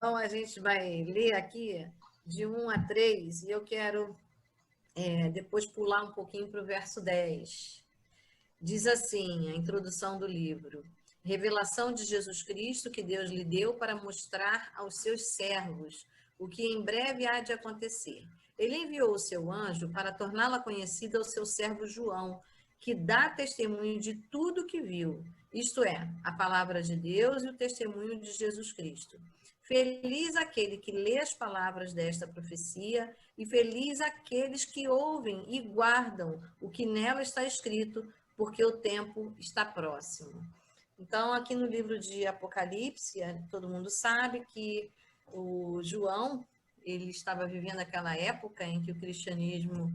Então, a gente vai ler aqui de 1 a 3, e eu quero depois pular um pouquinho para o verso 10. Diz assim, a introdução do livro: revelação de Jesus Cristo que Deus lhe deu para mostrar aos seus servos o que em breve há de acontecer. Ele enviou o seu anjo para torná-la conhecida ao seu servo João, que dá testemunho de tudo que viu, isto é, a palavra de Deus e o testemunho de Jesus Cristo. Feliz aquele que lê as palavras desta profecia, e feliz aqueles que ouvem e guardam o que nela está escrito, porque o tempo está próximo. Então, aqui no livro de Apocalipse, todo mundo sabe que o João, ele estava vivendo aquela época em que o cristianismo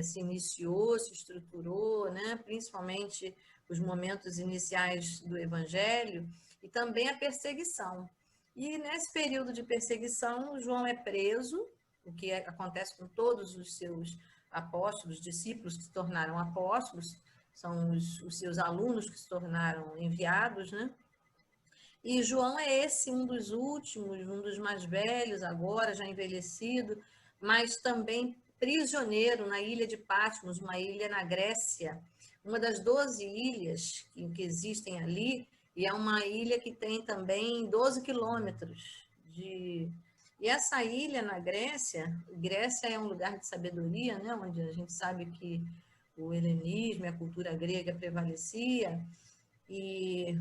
se iniciou, se estruturou, né? Principalmente os momentos iniciais do evangelho, e também a perseguição. E nesse período de perseguição, João é preso, o que acontece com todos os seus apóstolos, discípulos que se tornaram apóstolos, são os seus alunos que se tornaram enviados, né? E João é esse, um dos últimos, um dos mais velhos agora, já envelhecido, mas também prisioneiro na ilha de Patmos, uma ilha na Grécia, uma das 12 ilhas que existem ali, e é uma ilha que tem também 12 quilômetros de... E essa ilha na Grécia, Grécia é um lugar de sabedoria, né, onde a gente sabe que o helenismo e a cultura grega prevalecia, e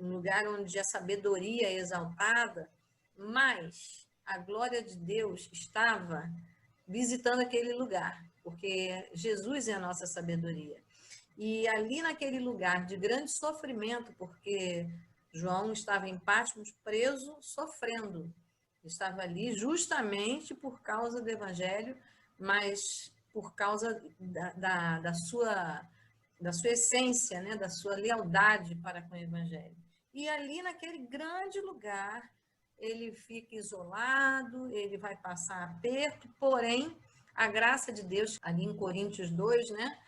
um lugar onde a sabedoria é exaltada, mas a glória de Deus estava visitando aquele lugar, porque Jesus é a nossa sabedoria. E ali naquele lugar de grande sofrimento, porque João estava em Patmos preso, sofrendo. Estava ali justamente por causa do evangelho, mas por causa da sua essência, né, da sua lealdade para com o evangelho. E ali naquele grande lugar, ele fica isolado, ele vai passar aperto, porém, a graça de Deus, ali em Coríntios 2, né,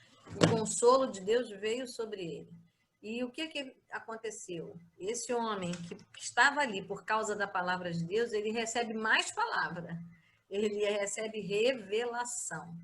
o consolo de Deus veio sobre ele. E o que aconteceu? Esse homem que estava ali por causa da palavra de Deus, ele recebe mais palavra, ele recebe revelação.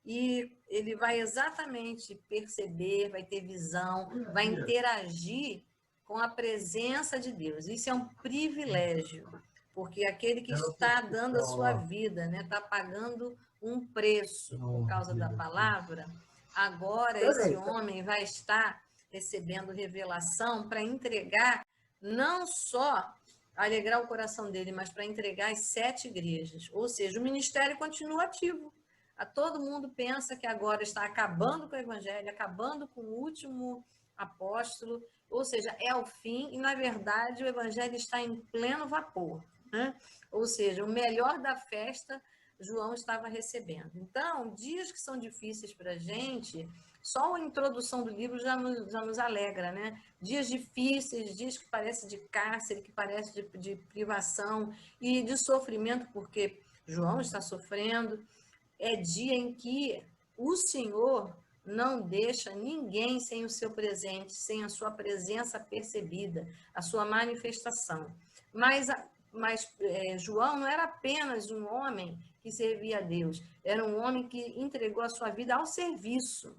E ele vai exatamente perceber, vai ter visão, vai interagir com a presença de Deus. Isso é um privilégio, porque aquele que está dando a sua vida, né, está pagando um preço por causa da palavra, agora esse homem vai estar recebendo revelação para entregar não só alegrar o coração dele, mas para entregar as 7 igrejas. Ou seja, o ministério continua ativo. Todo mundo pensa que agora está acabando com o evangelho, acabando com o último apóstolo, ou seja, é o fim, e na verdade o evangelho está em pleno vapor, né? Ou seja, o melhor da festa João estava recebendo. Então, dias que são difíceis para a gente, só a introdução do livro já nos alegra, né? Dias difíceis, dias que parecem de cárcere, que parecem de privação e de sofrimento, porque João está sofrendo. É dia em que o Senhor não deixa ninguém sem o seu presente, sem a sua presença percebida, a sua manifestação. Mas João não era apenas um homem que servia a Deus, era um homem que entregou a sua vida ao serviço.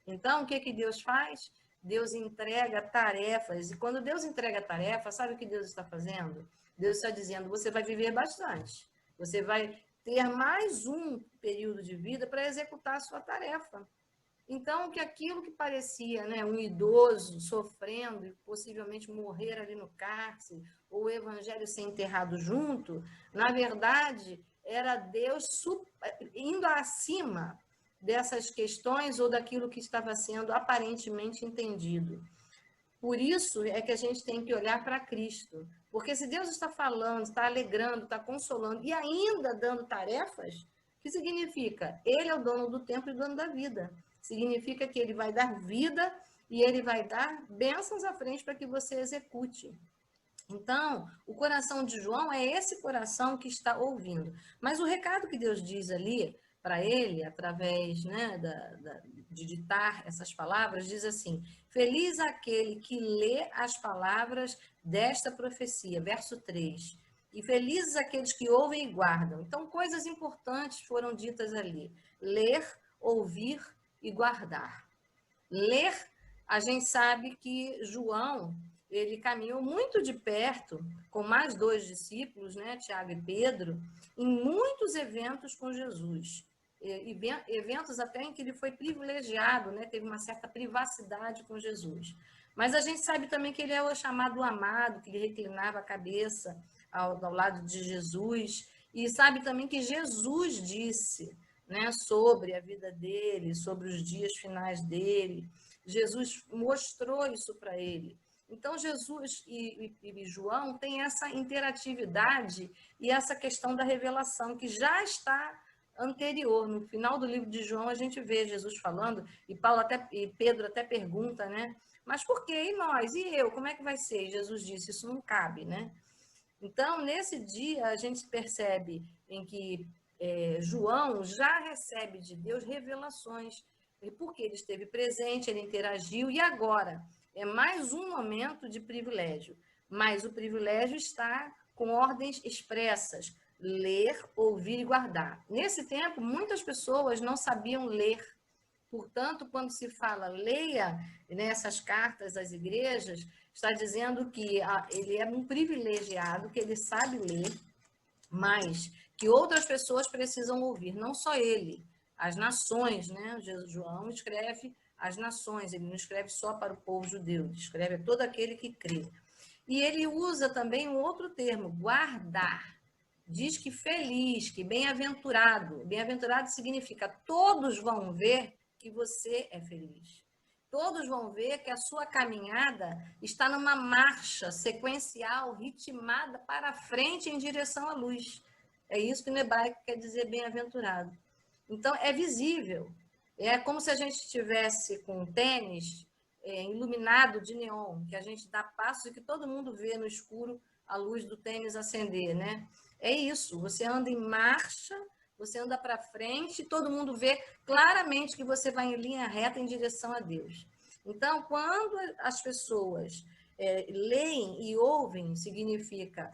Então, o que Deus faz? Deus entrega tarefas, e quando Deus entrega tarefas, sabe o que Deus está fazendo? Deus está dizendo, você vai viver bastante, você vai ter mais um período de vida para executar a sua tarefa. Então, que aquilo que parecia, né, um idoso sofrendo e possivelmente morrer ali no cárcere, ou o evangelho ser enterrado junto, na verdade, era Deus indo acima dessas questões ou daquilo que estava sendo aparentemente entendido. Por isso é que a gente tem que olhar para Cristo. Porque se Deus está falando, está alegrando, está consolando e ainda dando tarefas, o que significa? Ele é o dono do tempo e o dono da vida. Significa que ele vai dar vida e ele vai dar bênçãos à frente para que você execute. Então, o coração de João é esse coração que está ouvindo. Mas o recado que Deus diz ali para ele, através, né, de ditar essas palavras, diz assim: feliz aquele que lê as palavras desta profecia, verso 3. E felizes aqueles que ouvem e guardam. Então, coisas importantes foram ditas ali. Ler, ouvir e guardar. Ler, a gente sabe que João, ele caminhou muito de perto, com mais 2 discípulos, né, Tiago e Pedro, em muitos eventos com Jesus. Eventos até em que ele foi privilegiado, né, teve uma certa privacidade com Jesus. Mas a gente sabe também que ele é o chamado amado, que ele reclinava a cabeça ao lado de Jesus, e sabe também que Jesus disse, né, sobre a vida dele, sobre os dias finais dele. Jesus mostrou isso para ele. Então, Jesus e João têm essa interatividade e essa questão da revelação, que já está anterior. No final do livro de João, a gente vê Jesus falando, e Pedro até pergunta, né? Mas por quê? E nós? E eu? Como é que vai ser? E Jesus disse, isso não cabe, né? Então, nesse dia, a gente percebe em que João já recebe de Deus revelações, porque ele esteve presente, ele interagiu, e agora é mais um momento de privilégio. Mas o privilégio está com ordens expressas: ler, ouvir e guardar. Nesse tempo, muitas pessoas não sabiam ler. Portanto, quando se fala leia nessas cartas às igrejas, está dizendo que ele é um privilegiado, que ele sabe ler, mas que outras pessoas precisam ouvir, não só ele, as nações, né? João escreve as nações, ele não escreve só para o povo judeu, ele escreve a todo aquele que crê. E ele usa também um outro termo, guardar. Diz que feliz, que bem-aventurado. Bem-aventurado significa todos vão ver que você é feliz. Todos vão ver que a sua caminhada está numa marcha sequencial, ritmada para frente em direção à luz. É isso que no hebraico quer dizer bem-aventurado. Então, é visível. É como se a gente estivesse com um tênis iluminado de neon, que a gente dá passos e que todo mundo vê no escuro a luz do tênis acender, né? É isso, você anda em marcha, você anda para frente, todo mundo vê claramente que você vai em linha reta em direção a Deus. Então, quando as pessoas leem e ouvem, significa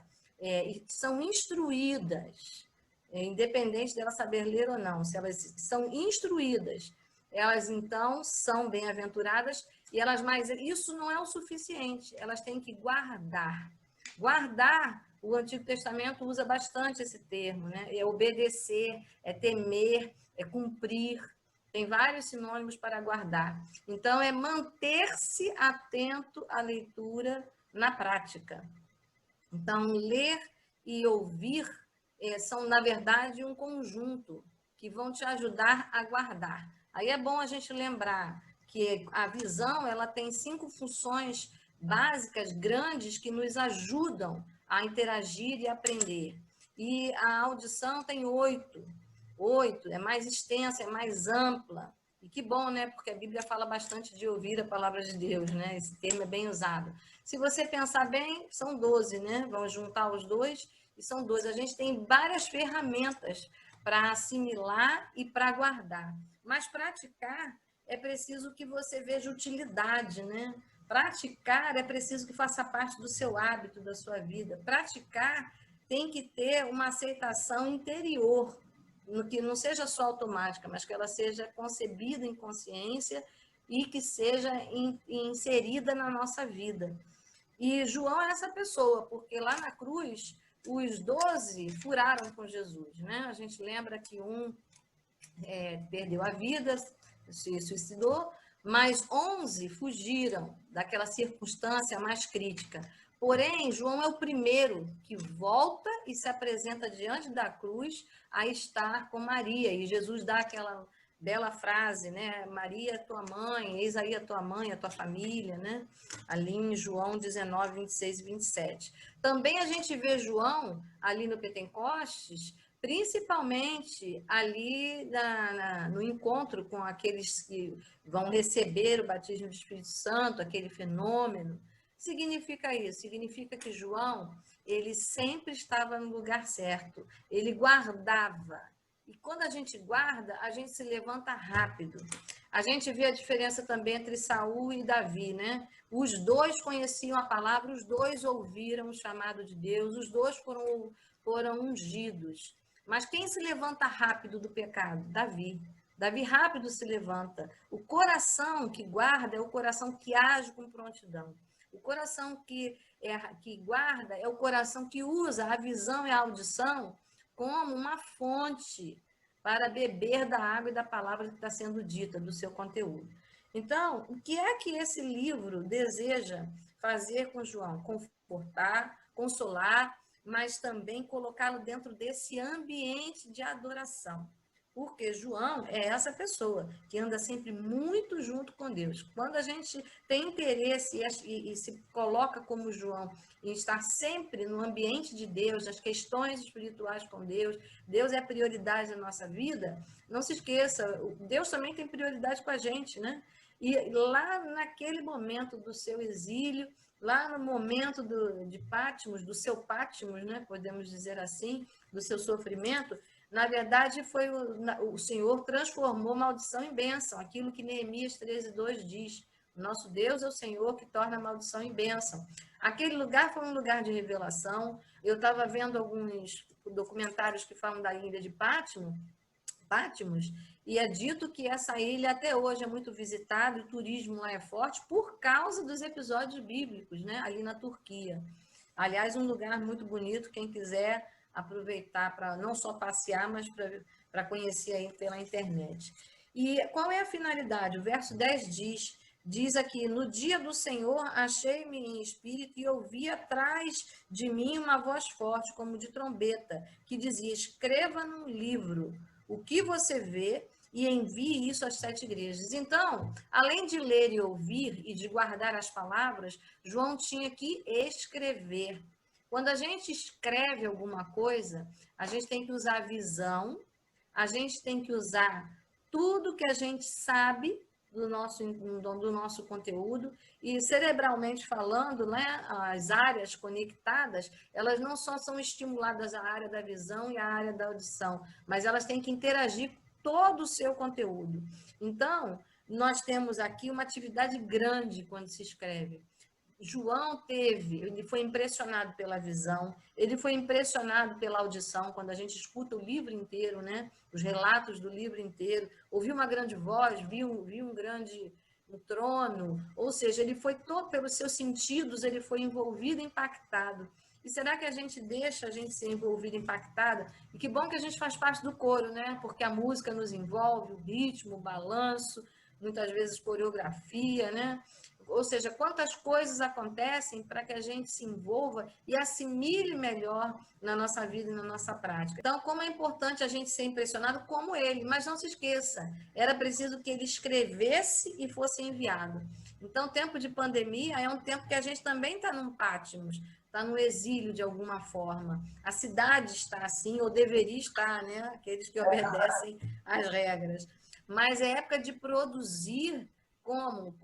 são instruídas, independente delas saber ler ou não, se elas são instruídas, elas então são bem-aventuradas e elas, mas isso não é o suficiente, elas têm que guardar. Guardar, o Antigo Testamento usa bastante esse termo, né? É obedecer, é temer, é cumprir. Tem vários sinônimos para guardar. Então, é manter-se atento à leitura na prática. Então, ler e ouvir são, na verdade, um conjunto que vão te ajudar a guardar. Aí é bom a gente lembrar que a visão ela tem 5 funções básicas, grandes, que nos ajudam a interagir e aprender. E a audição tem 8. 8, é mais extensa, é mais ampla. E que bom, né? Porque a Bíblia fala bastante de ouvir a palavra de Deus, né? Esse termo é bem usado. Se você pensar bem, são 12, né? Vamos juntar os dois e são 12. A gente tem várias ferramentas para assimilar e para guardar. Mas praticar é preciso que você veja utilidade, né? Praticar é preciso que faça parte do seu hábito, da sua vida. Praticar tem que ter uma aceitação interior, que não seja só automática, mas que ela seja concebida em consciência e que seja inserida na nossa vida. E João é essa pessoa, porque lá na cruz, os 12 furaram com Jesus, né? A gente lembra que um perdeu a vida, se suicidou, mas 11 fugiram daquela circunstância mais crítica. Porém, João é o primeiro que volta e se apresenta diante da cruz a estar com Maria. E Jesus dá aquela bela frase, né? Maria é tua mãe, eis aí a tua mãe, a tua família, né? Ali em João 19, 26 e 27. Também a gente vê João ali no Pentecostes, principalmente ali no encontro com aqueles que vão receber o batismo do Espírito Santo, aquele fenômeno. Significa isso, significa que João, ele sempre estava no lugar certo, ele guardava. E quando a gente guarda, a gente se levanta rápido. A gente vê a diferença também entre Saul e Davi, né? Os dois conheciam a palavra, os dois ouviram o chamado de Deus, os dois foram ungidos. Mas quem se levanta rápido do pecado? Davi. Davi rápido se levanta. O coração que guarda é o coração que age com prontidão. O coração que guarda é o coração que usa a visão e a audição como uma fonte para beber da água e da palavra que está sendo dita, do seu conteúdo. Então, o que é que esse livro deseja fazer com João? Confortar, consolar, mas também colocá-lo dentro desse ambiente de adoração. Porque João é essa pessoa que anda sempre muito junto com Deus. Quando a gente tem interesse e se coloca como João em estar sempre no ambiente de Deus, nas questões espirituais com Deus, Deus é a prioridade da nossa vida, não se esqueça, Deus também tem prioridade com a gente, né? E lá naquele momento do seu exílio, lá no momento de Patmos, do seu Patmos, né? Podemos dizer assim, do seu sofrimento, na verdade, foi o Senhor transformou maldição em bênção, aquilo que Neemias 13:2 diz. Nosso Deus é o Senhor que torna a maldição em bênção. Aquele lugar foi um lugar de revelação. Eu estava vendo alguns documentários que falam da ilha de Patmos, e é dito que essa ilha até hoje é muito visitada, o turismo lá é forte por causa dos episódios bíblicos, né? Ali na Turquia. Aliás, um lugar muito bonito, quem quiser aproveitar para não só passear, mas para conhecer aí pela internet. E qual é a finalidade? O verso 10 diz aqui, no dia do Senhor achei-me em espírito e ouvi atrás de mim uma voz forte, como de trombeta, que dizia, escreva num livro o que você vê e envie isso às 7 igrejas. Então, além de ler e ouvir e de guardar as palavras, João tinha que escrever. Quando a gente escreve alguma coisa, a gente tem que usar a visão, a gente tem que usar tudo que a gente sabe do nosso conteúdo, e cerebralmente falando, né, as áreas conectadas, elas não só são estimuladas a área da visão e a área da audição, mas elas têm que interagir com todo o seu conteúdo. Então, nós temos aqui uma atividade grande quando se escreve. João ele foi impressionado pela visão, ele foi impressionado pela audição, quando a gente escuta o livro inteiro, né? Os relatos do livro inteiro, ouviu uma grande voz, viu um grande trono, ou seja, ele foi todo pelos seus sentidos, ele foi envolvido, impactado. E será que a gente deixa a gente ser envolvido, impactada? E que bom que a gente faz parte do coro, né? Porque a música nos envolve, o ritmo, o balanço, muitas vezes coreografia, né? Ou seja, quantas coisas acontecem para que a gente se envolva e assimile melhor na nossa vida e na nossa prática. Então, como é importante a gente ser impressionado como ele, mas não se esqueça, era preciso que ele escrevesse e fosse enviado. Então, o tempo de pandemia é um tempo que a gente também está num Patmos, está no exílio de alguma forma. A cidade está assim, ou deveria estar, né? Aqueles que obedecem às regras. Mas é época de produzir como?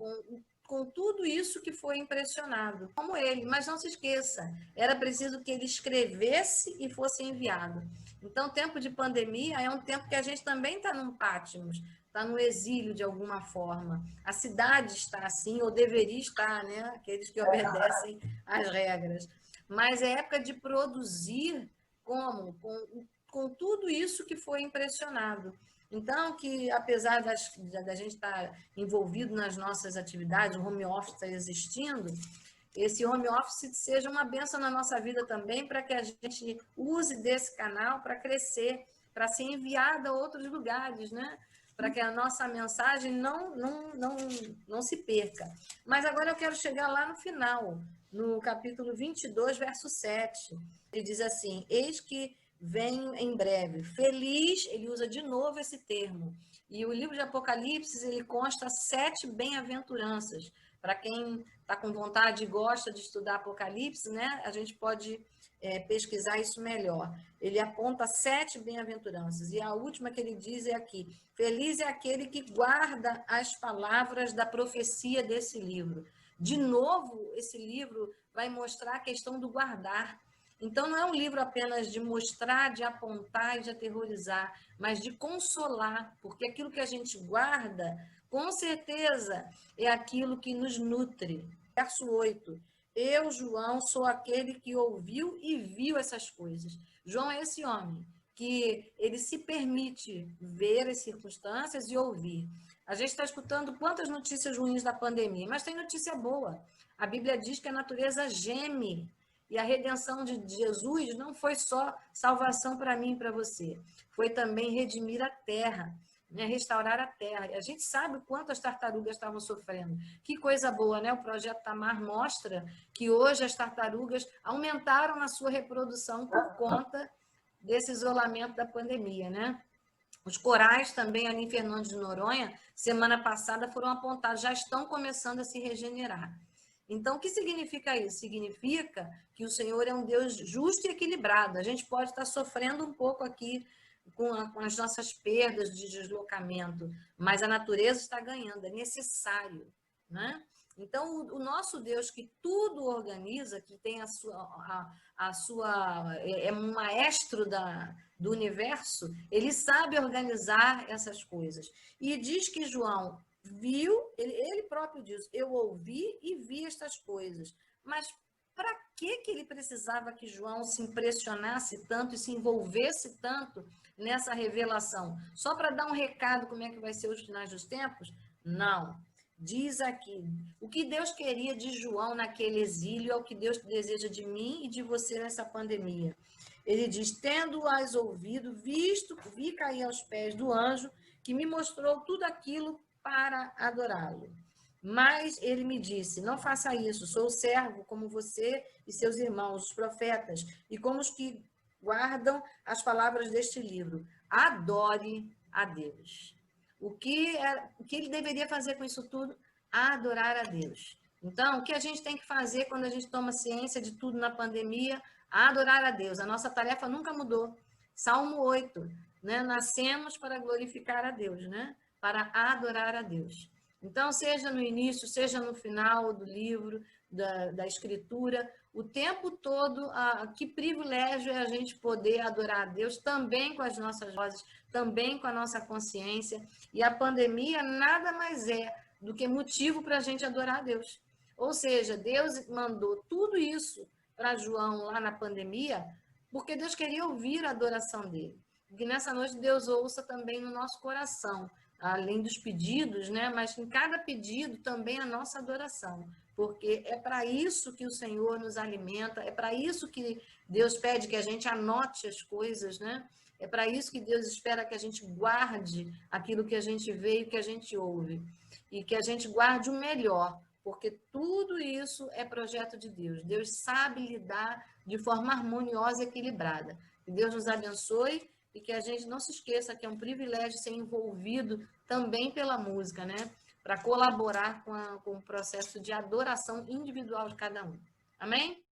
Com tudo isso que foi impressionado, como ele. Mas não se esqueça, era preciso que ele escrevesse e fosse enviado. Então, tempo de pandemia é um tempo que a gente também está num Patmos, está no exílio de alguma forma. A cidade está assim, ou deveria estar, né? Aqueles que obedecem às regras. Mas é época de produzir como? Com tudo isso que foi impressionado. Então, que apesar da gente estar envolvido nas nossas atividades, o home office está existindo, esse home office seja uma bênção na nossa vida também, para que a gente use desse canal para crescer, para ser enviada a outros lugares, né? Para que a nossa mensagem não se perca. Mas agora eu quero chegar lá no final, no capítulo 22, verso 7. Ele diz assim, eis que vem em breve. Feliz, ele usa de novo esse termo. E o livro de Apocalipse, ele consta 7 bem-aventuranças. Para quem está com vontade e gosta de estudar Apocalipse, né, a gente pode pesquisar isso melhor. Ele aponta 7 bem-aventuranças. E a última que ele diz é aqui, feliz é aquele que guarda as palavras da profecia desse livro. De novo, esse livro vai mostrar a questão do guardar. Então, não é um livro apenas de mostrar, de apontar e de aterrorizar, mas de consolar, porque aquilo que a gente guarda com certeza é aquilo que nos nutre. Verso 8. Eu, João, sou aquele que ouviu e viu essas coisas. João é esse homem que ele se permite ver as circunstâncias e ouvir. A gente está escutando quantas notícias ruins da pandemia, mas tem notícia boa. A Bíblia diz que a natureza geme e a redenção de Jesus não foi só salvação para mim e para você, foi também redimir a terra, né? Restaurar a terra. E a gente sabe o quanto as tartarugas estavam sofrendo. Que coisa boa, né? O Projeto Tamar mostra que hoje as tartarugas aumentaram na sua reprodução por conta desse isolamento da pandemia, né? Os corais também ali em Fernando de Noronha, semana passada, foram apontados, já estão começando a se regenerar. Então, o que significa isso? Significa que o Senhor é um Deus justo e equilibrado. A gente pode estar sofrendo um pouco aqui com as nossas perdas de deslocamento, mas a natureza está ganhando, é necessário, né? Então, o nosso Deus que tudo organiza, que tem a sua é um maestro do universo, ele sabe organizar essas coisas. E diz que João viu, ele próprio diz, eu ouvi e vi estas coisas. Mas para que ele precisava que João se impressionasse tanto e se envolvesse tanto nessa revelação? Só para dar um recado como é que vai ser os finais dos tempos? Não. Diz aqui, o que Deus queria de João naquele exílio é o que Deus deseja de mim e de você nessa pandemia. Ele diz, tendo-as ouvido, vi cair aos pés do anjo que me mostrou tudo aquilo para adorá-lo. Mas ele me disse, não faça isso, sou servo como você e seus irmãos, os profetas, e como os que guardam as palavras deste livro. Adore a Deus. O que ele deveria fazer com isso tudo? Adorar a Deus. Então, o que a gente tem que fazer quando a gente toma ciência de tudo na pandemia? Adorar a Deus. A nossa tarefa nunca mudou. Salmo 8, né? Nascemos para glorificar a Deus, né? Para adorar a Deus. Então, seja no início, seja no final do livro, da escritura, o tempo todo, que privilégio é a gente poder adorar a Deus também com as nossas vozes, também com a nossa consciência. E a pandemia nada mais é do que motivo para a gente adorar a Deus. Ou seja, Deus mandou tudo isso para João lá na pandemia, porque Deus queria ouvir a adoração dele. Que nessa noite Deus ouça também no nosso coração, além dos pedidos, né? Mas em cada pedido também a nossa adoração, porque é para isso que o Senhor nos alimenta, é para isso que Deus pede que a gente anote as coisas, né? É para isso que Deus espera que a gente guarde aquilo que a gente vê e que a gente ouve, e que a gente guarde o melhor, porque tudo isso é projeto de Deus. Deus sabe lidar de forma harmoniosa e equilibrada. Que Deus nos abençoe e que a gente não se esqueça que é um privilégio ser envolvido também pela música, né? Para colaborar com o processo de adoração individual de cada um. Amém?